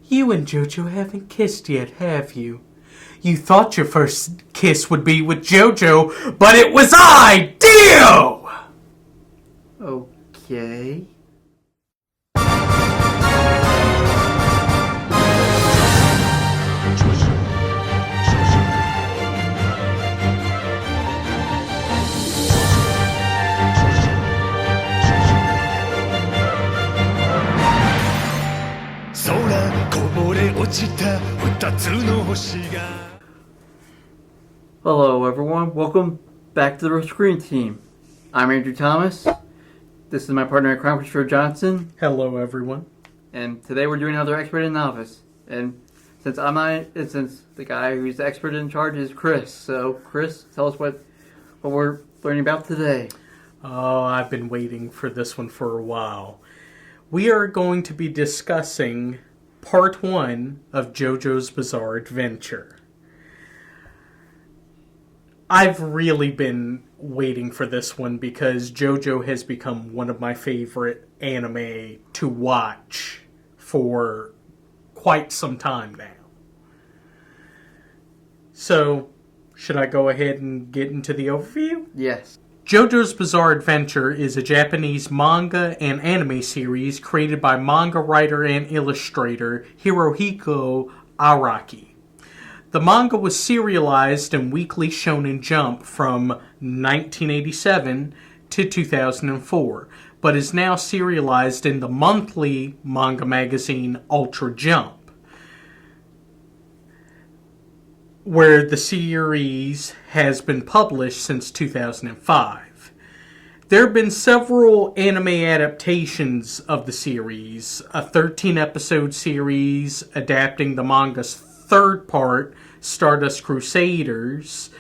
You and JoJo haven't kissed yet, have you? You thought your first kiss would be with JoJo, but it was I, Dio! Okay. Hello everyone, welcome back to the Screen Team. I'm Andrew Thomas. This is my partner in crime, Christopher Johnson. Hello, everyone. And today we're doing another Expert and Novice. And since I'm not, and since the guy who's the expert in charge is Chris. So Chris, tell us what we're learning about today. Oh, I've been waiting for this one for a while. We are going to be discussing Part 1 of JoJo's Bizarre Adventure. I've really been waiting for this one because JoJo has become one of my favorite anime to watch for quite some time now. So, should I go ahead and get into the overview? Yes. JoJo's Bizarre Adventure is a Japanese manga and anime series created by manga writer and illustrator Hirohiko Araki. The manga was serialized in Weekly Shonen Jump from 1987 to 2004, but is now serialized in the monthly manga magazine Ultra Jump, where the series has been published since 2005. There have been several anime adaptations of the series, a 13-episode series adapting the manga's third part, Stardust Crusaders,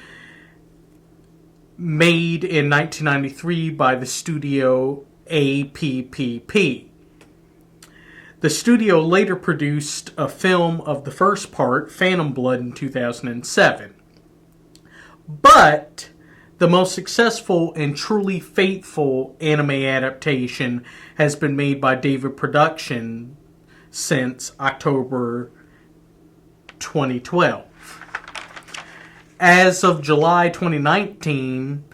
made in 1993 by the studio APPP. The studio later produced a film of the first part, Phantom Blood, in 2007. But the most successful and truly faithful anime adaptation has been made by David Production since October 2012. As of July 2019,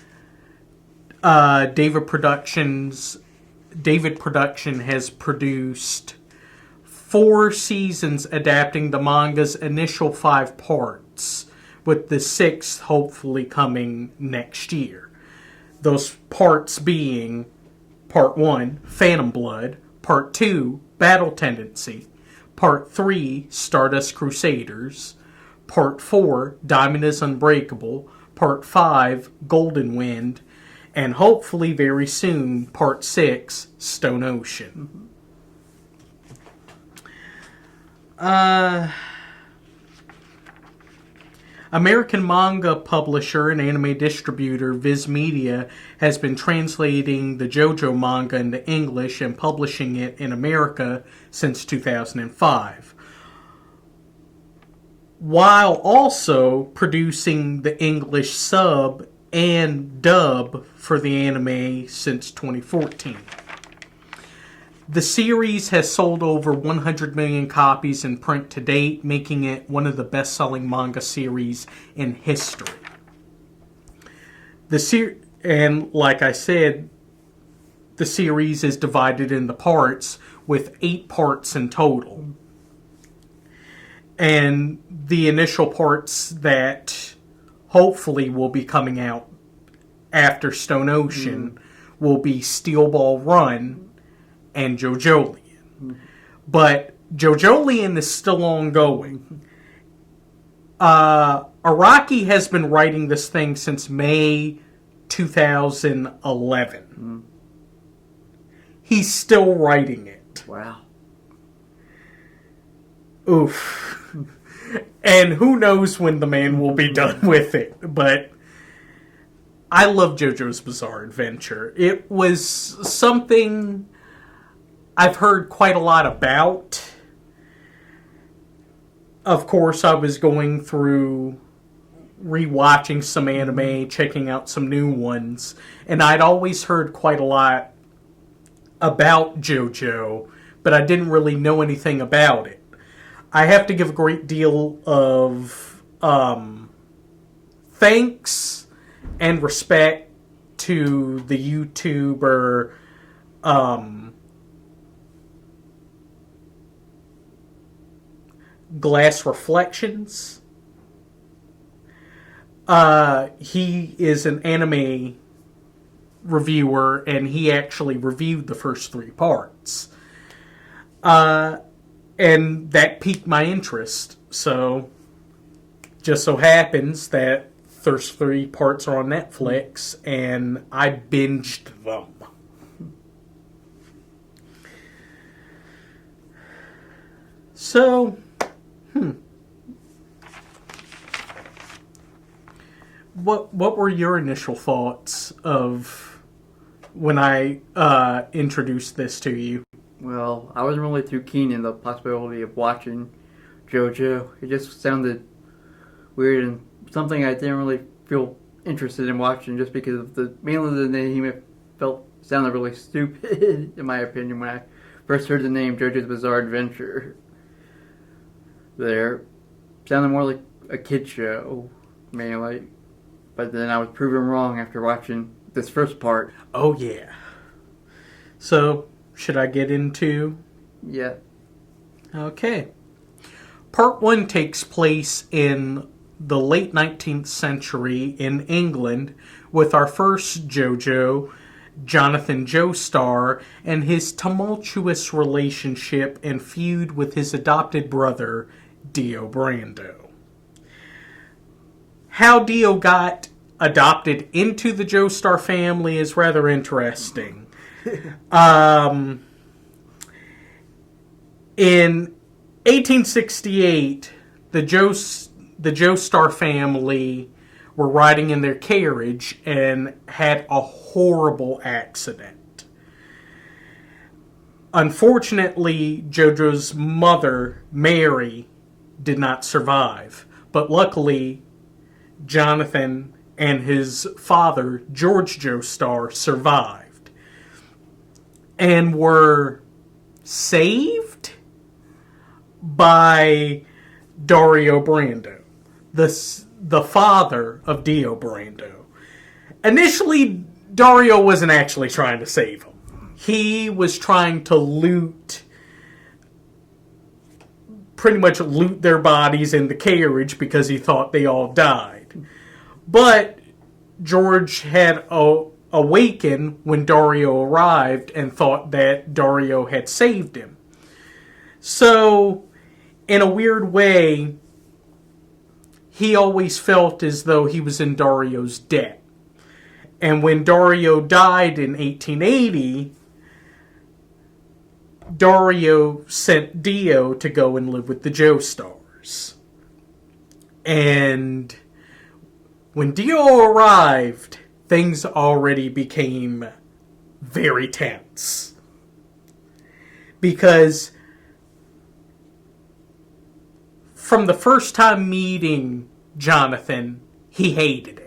David Production has produced 4 seasons adapting the manga's initial 5 parts, with the 6th hopefully coming next year. Those parts being Part 1, Phantom Blood, Part 2, Battle Tendency, Part 3, Stardust Crusaders, Part 4, Diamond is Unbreakable, Part 5, Golden Wind, and hopefully very soon, Part 6, Stone Ocean. American manga publisher and anime distributor Viz Media has been translating the JoJo manga into English and publishing it in America since 2005, while also producing the English sub and dub for the anime since 2014. The series has sold over 100 million copies in print to date, making it one of the best-selling manga series in history. And like I said, the series is divided into parts, with 8 parts in total. And the initial parts that hopefully will be coming out after Stone Ocean will be Steel Ball Run and JoJolion. But JoJolion is still ongoing. Araki has been writing this thing since May 2011. He's still writing it. Wow. Oof. And who knows when the man will be done with it. But I love JoJo's Bizarre Adventure. It was something I've heard quite a lot about. Of course, I was going through rewatching some anime, checking out some new ones, and I'd always heard quite a lot about JoJo, but I didn't really know anything about it. I have to give a great deal of thanks and respect to the YouTuber Glass Reflections. He is an anime reviewer, and he actually reviewed the first 3 parts. And that piqued my interest. So, just so happens that first 3 parts are on Netflix, and I binged them. So, What were your initial thoughts of when I introduced this to you? Well, I wasn't really too keen in the possibility of watching JoJo. It just sounded weird and something I didn't really feel interested in watching, just because of mainly the name. It sounded really stupid in my opinion when I first heard the name JoJo's Bizarre Adventure. There sounded more like a kid show, mainly. But then I was proven wrong after watching this first part. Oh yeah. So, should I get into? Yeah. Okay. Part 1 takes place in the late 19th century in England with our first JoJo, Jonathan Joestar, and his tumultuous relationship and feud with his adopted brother, Dio Brando. How Dio got adopted into the Joestar family is rather interesting. In 1868, the Joestar family were riding in their carriage and had a horrible accident. Unfortunately, JoJo's mother, Mary, did not survive. But luckily, Jonathan and his father, George Joestar, survived and were saved by Dario Brando, the father of Dio Brando. Initially, Dario wasn't actually trying to save him. He was trying to pretty much loot their bodies in the carriage because he thought they all died. But George had awakened when Dario arrived and thought that Dario had saved him. So, in a weird way, he always felt as though he was in Dario's debt. And when Dario died in 1880, Dario sent Dio to go and live with the Joestars. And when Dio arrived, things already became very tense. Because from the first time meeting Jonathan, he hated him.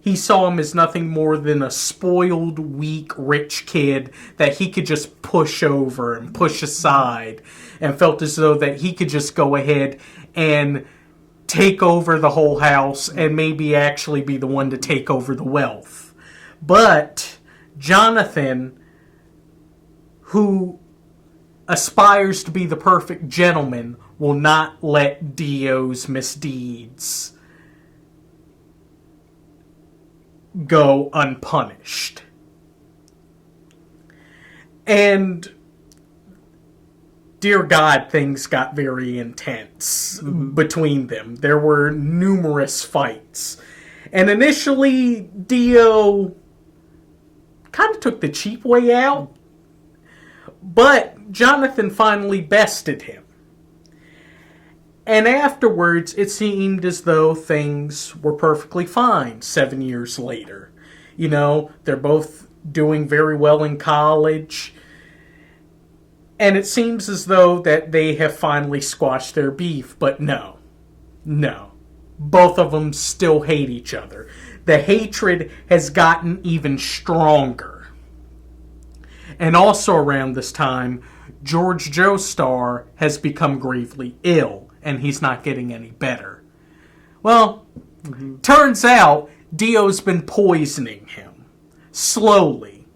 He saw him as nothing more than a spoiled, weak, rich kid that he could just push over and push aside, and felt as though that he could just go ahead and take over the whole house and maybe actually be the one to take over the wealth. But Jonathan, who aspires to be the perfect gentleman, will not let Dio's misdeeds go unpunished. And dear God, things got very intense between them. There were numerous fights. And initially, Dio kind of took the cheap way out. But Jonathan finally bested him. And afterwards, it seemed as though things were perfectly fine 7 years later. You know, they're both doing very well in college. And it seems as though that they have finally squashed their beef. But no. Both of them still hate each other. The hatred has gotten even stronger. And also around this time, George Joestar has become gravely ill, and he's not getting any better. Well, turns out Dio's been poisoning him, slowly,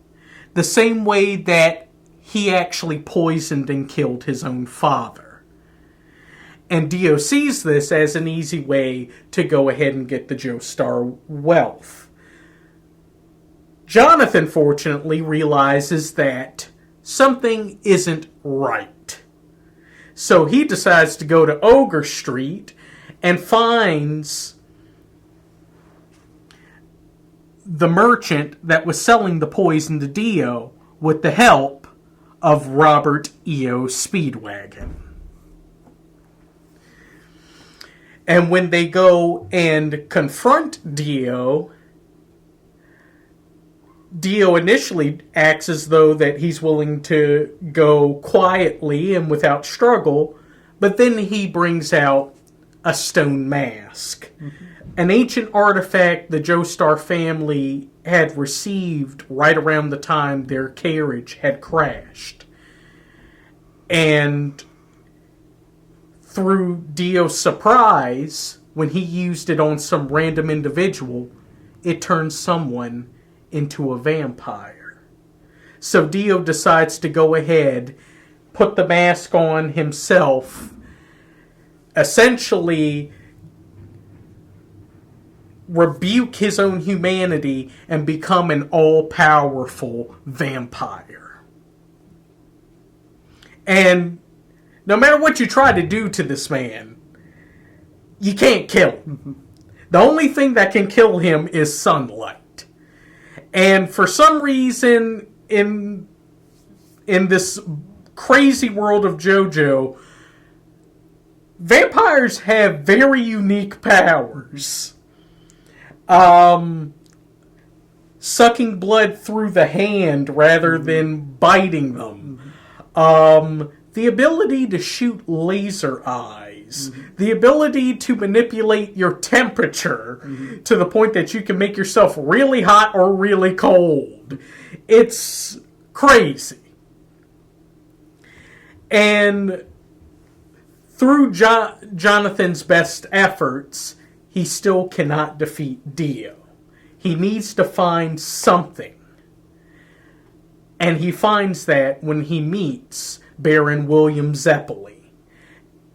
the same way that he actually poisoned and killed his own father. And Dio sees this as an easy way to go ahead and get the Joestar wealth. Jonathan, fortunately, realizes that something isn't right. So he decides to go to Ogre Street and finds the merchant that was selling the poison to Dio with the help of Robert E.O. Speedwagon. And when they go and confront Dio initially acts as though that he's willing to go quietly and without struggle, but then he brings out a stone mask. An ancient artifact the Joestar family had received right around the time their carriage had crashed. And through Dio's surprise, when he used it on some random individual, it turned someone into a vampire. So Dio decides to go ahead, put the mask on himself, essentially rebuke his own humanity, and become an all-powerful vampire. And no matter what you try to do to this man, you can't kill him. The only thing that can kill him is sunlight. And for some reason, in this crazy world of JoJo, vampires have very unique powers. Sucking blood through the hand rather than biting them. The ability to shoot laser eyes. The ability to manipulate your temperature to the point that you can make yourself really hot or really cold. It's crazy. And through Jonathan's best efforts, he still cannot defeat Dio. He needs to find something. And he finds that when he meets Baron William Zeppeli.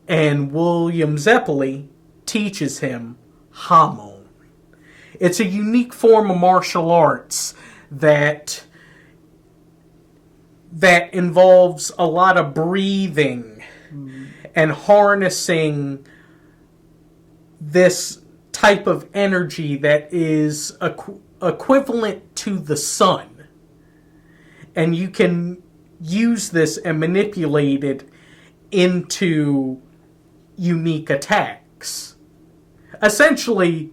And William Zeppeli teaches him Hamon. It's a unique form of martial arts that involves a lot of breathing and harnessing this type of energy that is equivalent to the sun. And you can use this and manipulate it into unique attacks. Essentially,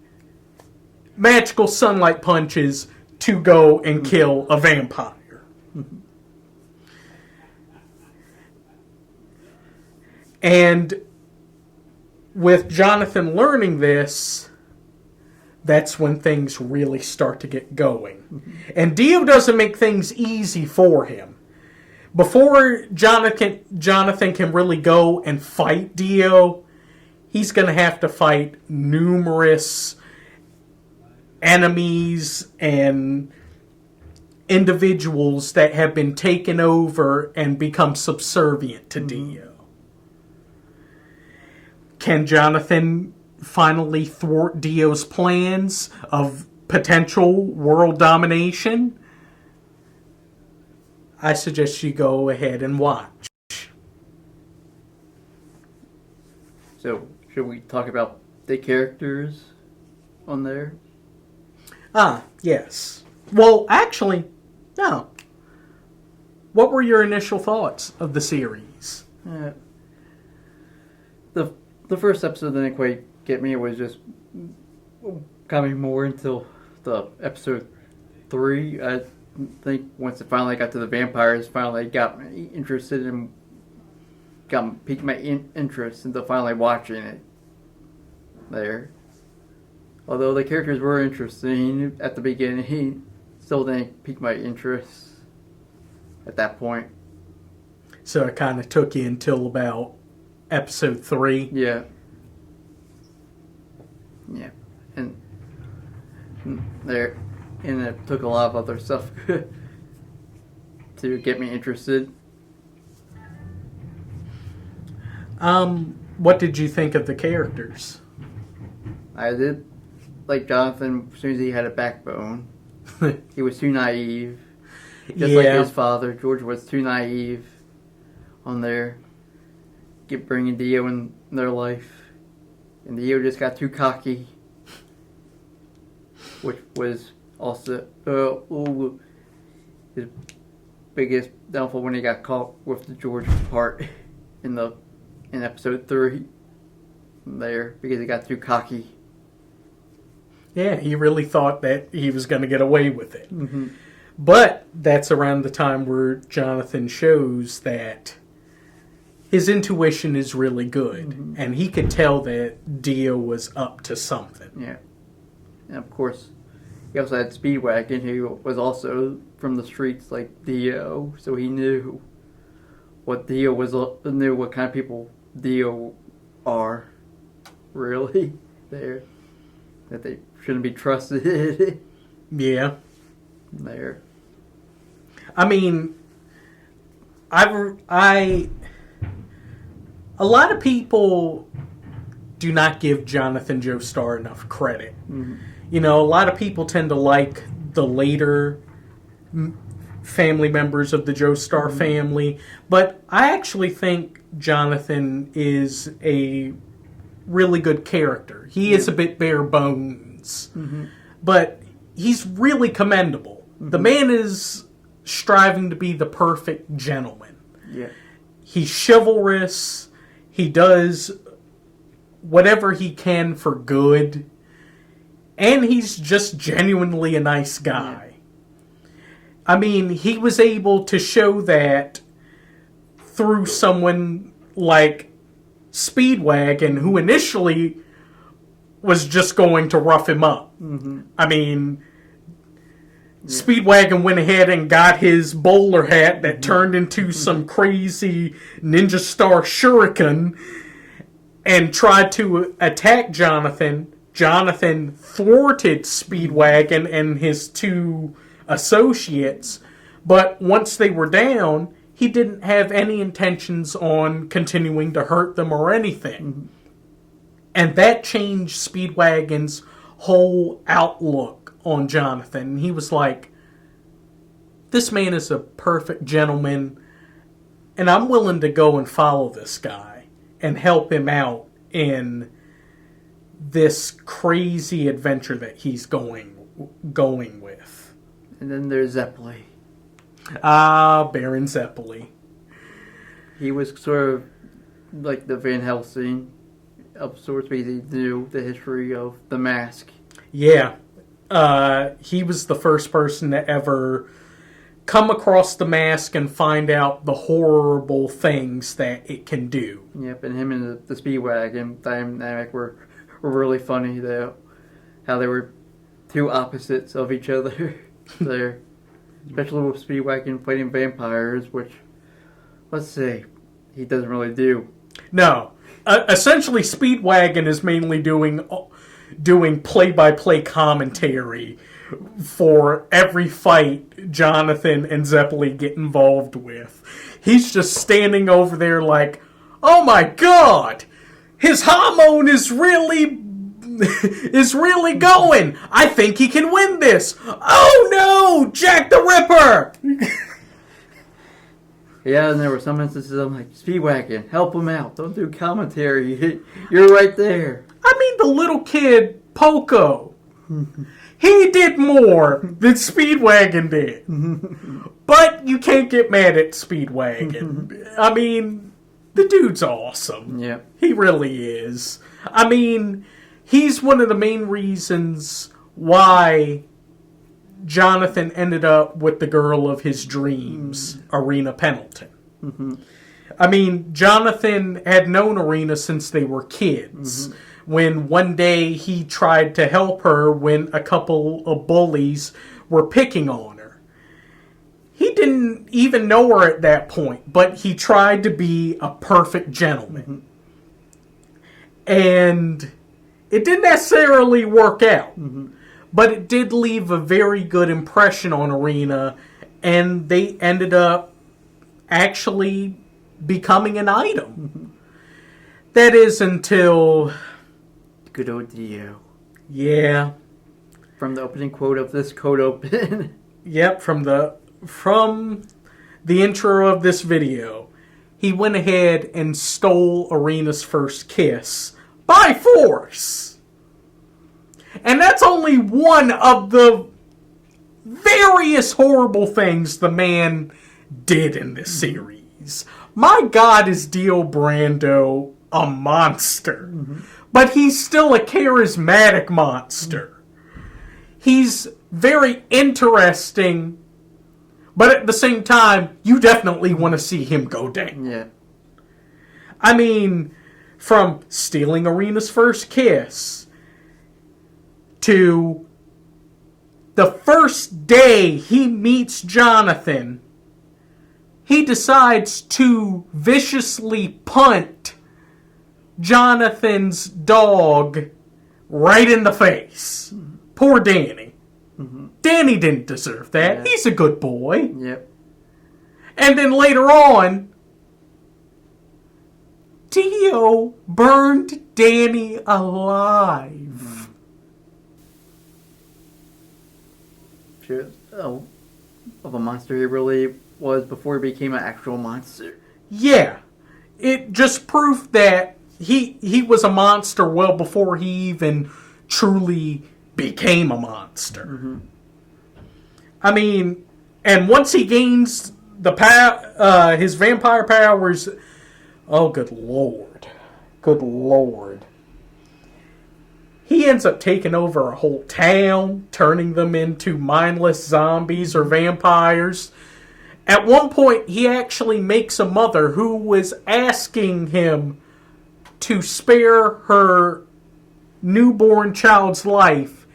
magical sunlight punches to go and kill a vampire. And with Jonathan learning this, that's when things really start to get going. And Dio doesn't make things easy for him. Before Jonathan can really go and fight Dio, he's going to have to fight numerous enemies and individuals that have been taken over and become subservient to Dio. Can Jonathan finally thwart Dio's plans of potential world domination? I suggest you go ahead and watch. So, should we talk about the characters on there? Yes. Well, actually, no. What were your initial thoughts of the series? The first episode didn't quite get me. It was just coming more until the episode 3. I think once it finally got to the vampires, finally got me interested in, piqued my interest into finally watching it there. Although the characters were interesting at the beginning, he still didn't pique my interest at that point. So it kind of took you until about episode 3. Yeah. Yeah. And there, and it took a lot of other stuff to get me interested. What did you think of the characters? I did like Jonathan as soon as he had a backbone. He was too naive. Just like his father, George was too naive on their bringing Dio in their life. And Dio just got too cocky. Which was also his biggest downfall when he got caught with the George part in episode 3 there, because he got too cocky. Yeah, he really thought that he was going to get away with it. Mm-hmm. But that's around the time where Jonathan shows that his intuition is really good. Mm-hmm. And he could tell that Dio was up to something. Yeah. And of course, he also had Speedwagon, who was also from the streets like Dio. So he knew what what kind of people Dio are, really, there. That they shouldn't be trusted. Yeah. There. I mean, a lot of people do not give Jonathan Joestar enough credit. Mm-hmm. You know, a lot of people tend to like the later family members of the Joestar mm-hmm. family, but I actually think Jonathan is a really good character. He is a bit bare bones, mm-hmm. but he's really commendable. Mm-hmm. The man is striving to be the perfect gentleman. Yeah. He's chivalrous. He does whatever he can for good. And he's just genuinely a nice guy. Yeah. I mean, he was able to show that through someone like Speedwagon, who initially was just going to rough him up. Mm-hmm. I mean, Speedwagon went ahead and got his bowler hat that turned into some crazy Ninja Star shuriken and tried to attack Jonathan. Jonathan thwarted Speedwagon and his 2 associates, but once they were down, he didn't have any intentions on continuing to hurt them or anything. Mm-hmm. And that changed Speedwagon's whole outlook on Jonathan. He was like, this man is a perfect gentleman, and I'm willing to go and follow this guy and help him out in this crazy adventure that he's going with. And then there's Zeppeli. Baron Zeppeli. He was sort of like the Van Helsing of sorts, because he knew the history of the mask. Yeah. He was the first person to ever come across the mask and find out the horrible things that it can do. Yep, and him and the Speedwagon dynamic were really funny, though. How they were 2 opposites of each other there. Especially with Speedwagon fighting vampires, which, let's see, he doesn't really do. No. Essentially, Speedwagon is mainly doing play-by-play commentary for every fight Jonathan and Zeppeli get involved with. He's just standing over there like, oh my god! His hormone is really going! I think he can win this! Oh no! Jack the Ripper! Yeah, and there were some instances I'm like, Speedwagon, help him out. Don't do commentary. You're right there. I mean, the little kid, Poco. He did more than Speedwagon did. But you can't get mad at Speedwagon. I mean, the dude's awesome. Yeah. He really is. I mean, he's one of the main reasons why Jonathan ended up with the girl of his dreams, Irina Pendleton. Mm-hmm. I mean, Jonathan had known Irina since they were kids. Mm-hmm. When one day he tried to help her when a couple of bullies were picking on her. He didn't even know her at that point, but he tried to be a perfect gentleman. And it didn't necessarily work out. But it did leave a very good impression on Arena, and they ended up actually becoming an item. That is until... Good old Dio. Yeah. From the opening quote of this Code Open. Yep, from the intro of this video. He went ahead and stole Arena's first kiss by force. And that's only one of the various horrible things the man did in this series. My God, is Dio Brando a monster. But he's still a charismatic monster. He's very interesting, but at the same time, you definitely want to see him go down. Yeah. I mean, from stealing Arena's first kiss to the first day he meets Jonathan, he decides to viciously punt Jonathan's dog right in the face. Poor Danny. Danny didn't deserve that. Yeah. He's a good boy. Yep. And then later on, Dio burned Danny alive. Sure. Oh, of a monster he really was before he became an actual monster. Yeah. It just proved that he was a monster well before he even truly became a monster. I mean, and once he gains the his vampire powers, oh, good lord. Good lord. He ends up taking over a whole town, turning them into mindless zombies or vampires. At one point, he actually makes a mother who was asking him to spare her newborn child's life.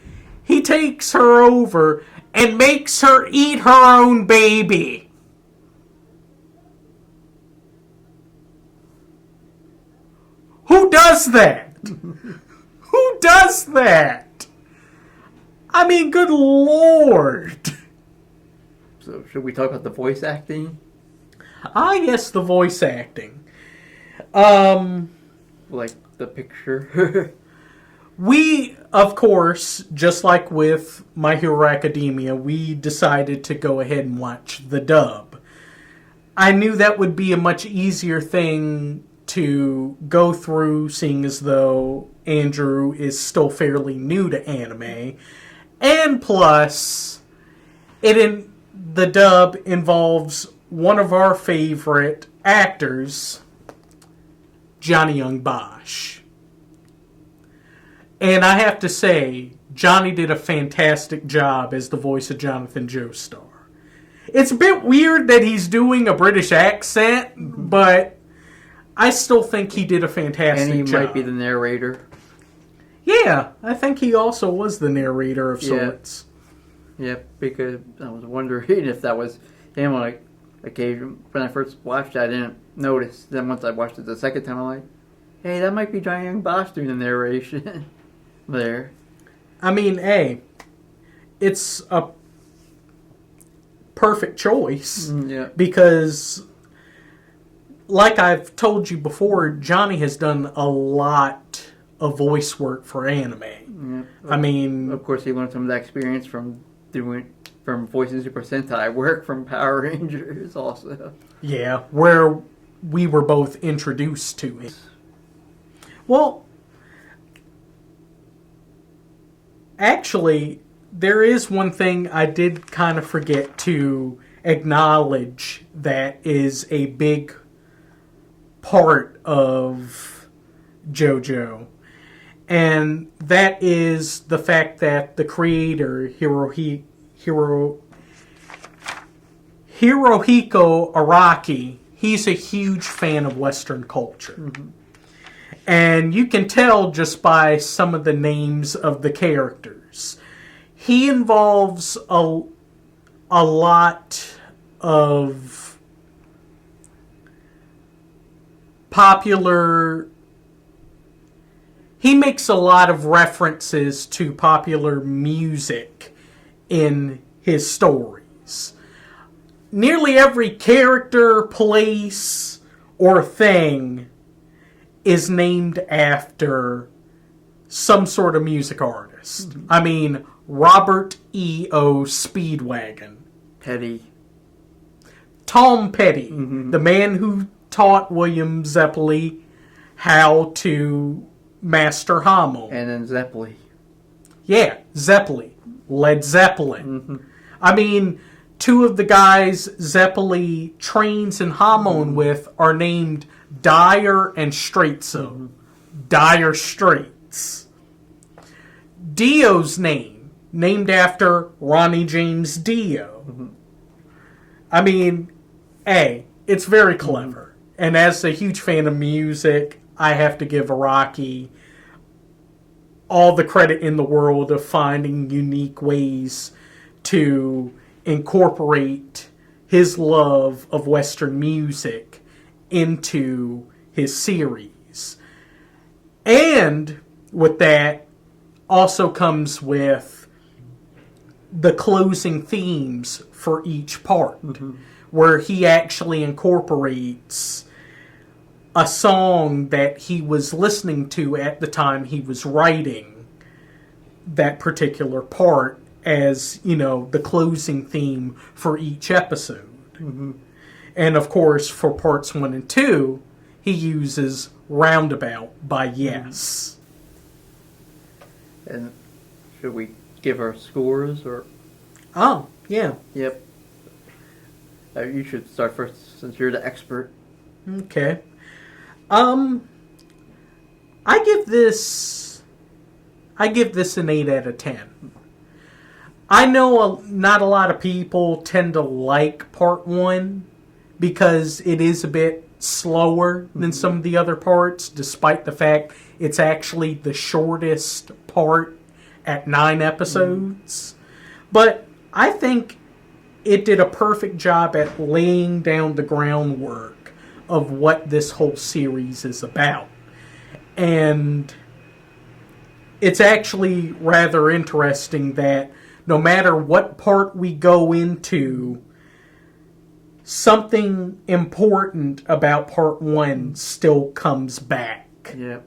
He takes her over and makes her eat her own baby. Who does that? Who does that? I mean, good lord. So, should we talk about the voice acting? Ah, yes, the voice acting. Like the picture. We, of course, just like with My Hero Academia, we decided to go ahead and watch the dub. I knew that would be a much easier thing to go through, seeing as though Andrew is still fairly new to anime. And plus, the dub involves one of our favorite actors, Johnny Young Bosch. And I have to say, Johnny did a fantastic job as the voice of Jonathan Joestar. It's a bit weird that he's doing a British accent, but I still think he did a fantastic job. And he might be the narrator. Yeah, I think he also was the narrator of sorts. Yeah, because I was wondering if that was him. Like, when I first watched it, I didn't notice. Then once I watched it the second time, I'm like, hey, that might be Johnny Young Bosch doing the narration there. I mean, hey, it's a perfect choice. Yeah. Because, like I've told you before, Johnny has done a lot of voice work for anime. Yeah. I mean, of course, he learned some of that experience from voicing Super Sentai work from Power Rangers also. Yeah, where we were both introduced to him. Well, actually, there is one thing I did kind of forget to acknowledge that is a big part of JoJo. And that is the fact that the creator, Hirohiko Araki, he's a huge fan of Western culture. And you can tell just by some of the names of the characters. He involves a lot of popular... He makes a lot of references to popular music in his stories. Nearly every character, place, or thing is named after some sort of music artist. Mm-hmm. I mean, Robert E.O. Speedwagon. Petty. Tom Petty, the man who taught William Zeppeli how to master Hummel. And then Zeppeli. Yeah, Zeppeli. Led Zeppelin. I mean, two of the guys Zeppeli trains in Hameln with are named Dyer and Straitso. Dire Straits. Dio's name, named after Ronnie James Dio. I mean, it's very clever. And as a huge fan of music, I have to give Araki all the credit in the world of finding unique ways to incorporate his love of Western music into his series. And with that also comes with the closing themes for each part, where he actually incorporates a song that he was listening to at the time he was writing that particular part as, the closing theme for each episode. And of course, for parts 1 and 2, he uses Roundabout by Yes. And should we give our scores, or? Oh, yeah. Yep. You should start first, since you're the expert. Okay. I give this an 8 out of 10. I know not a lot of people tend to like part 1 because it is a bit slower than some of the other parts, despite the fact it's actually the shortest part at 9 episodes. But I think it did a perfect job at laying down the groundwork of what this whole series is about. And it's actually rather interesting that no matter what part we go into, something important about part 1 still comes back. Yep.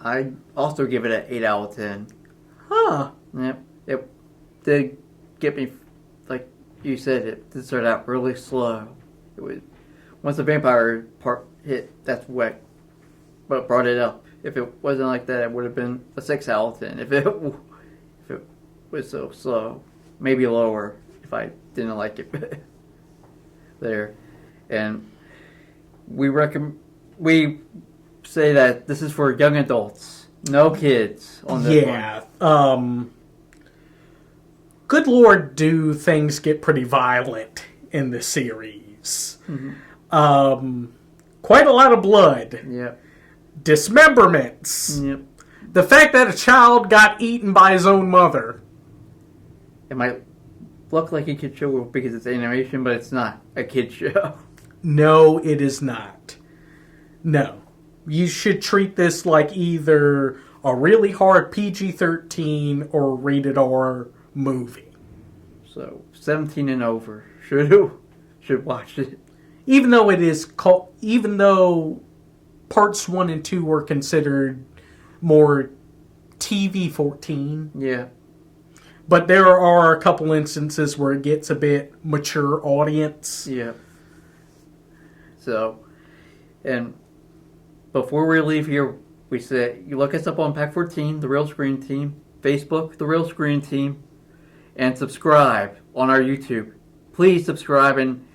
I'd also give it an 8 out of 10. Huh. Yep. It did get me, like you said, it did start out really slow. It was, once the vampire part hit, that's what brought it up. If it wasn't like that, it would have been a 6 out of 10. If it was so slow. Maybe lower if I didn't like it there. And we say that this is for young adults. No kids on this one. Yeah. Good Lord, do things get pretty violent in this series. Quite a lot of blood. Yep. Dismemberments. Yep. The fact that a child got eaten by his own mother. It might look like a kid show because it's animation, but it's not a kid show. No, it is not. No. You should treat this like either a really hard PG-13 or a rated R movie. So 17 and over should watch it. Even though parts 1 and 2 were considered more TV-14. Yeah. But there are a couple instances where it gets a bit mature audience. Yeah. So, and before we leave here, we say you look us up on Pack 14, The Real Screen Team, Facebook, The Real Screen Team, and subscribe on our YouTube. Please subscribe, and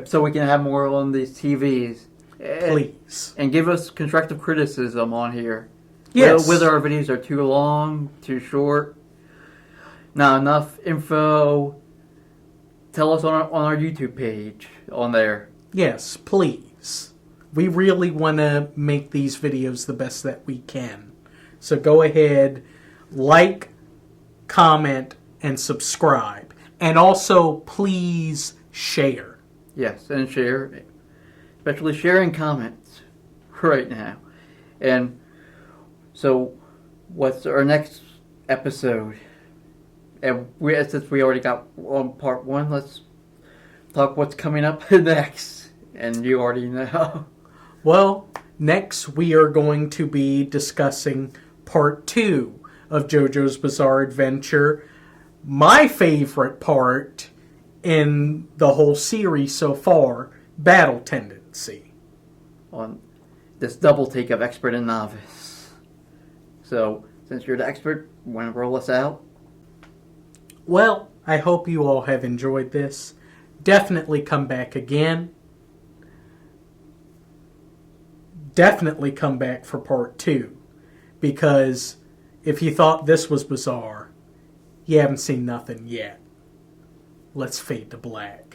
so we can have more on these TVs. Please. And give us constructive criticism on here. Yes. Whether our videos are too long, too short, not enough info. Tell us on our YouTube page on there. Yes, please. We really want to make these videos the best that we can. So go ahead, like, comment, and subscribe. And also, please share. Yes, and share, especially sharing comments right now. And so, what's our next episode? And since we already got on part 1, let's talk what's coming up next. And you already know. Well, next we are going to be discussing part 2 of JoJo's Bizarre Adventure. My favorite part in the whole series so far, Battle Tendency. On this double take of expert and novice. So, since you're the expert, want to roll us out? Well, I hope you all have enjoyed this. Definitely come back again. Definitely come back for part 2. Because if you thought this was bizarre, you haven't seen nothing yet. Let's fade to black.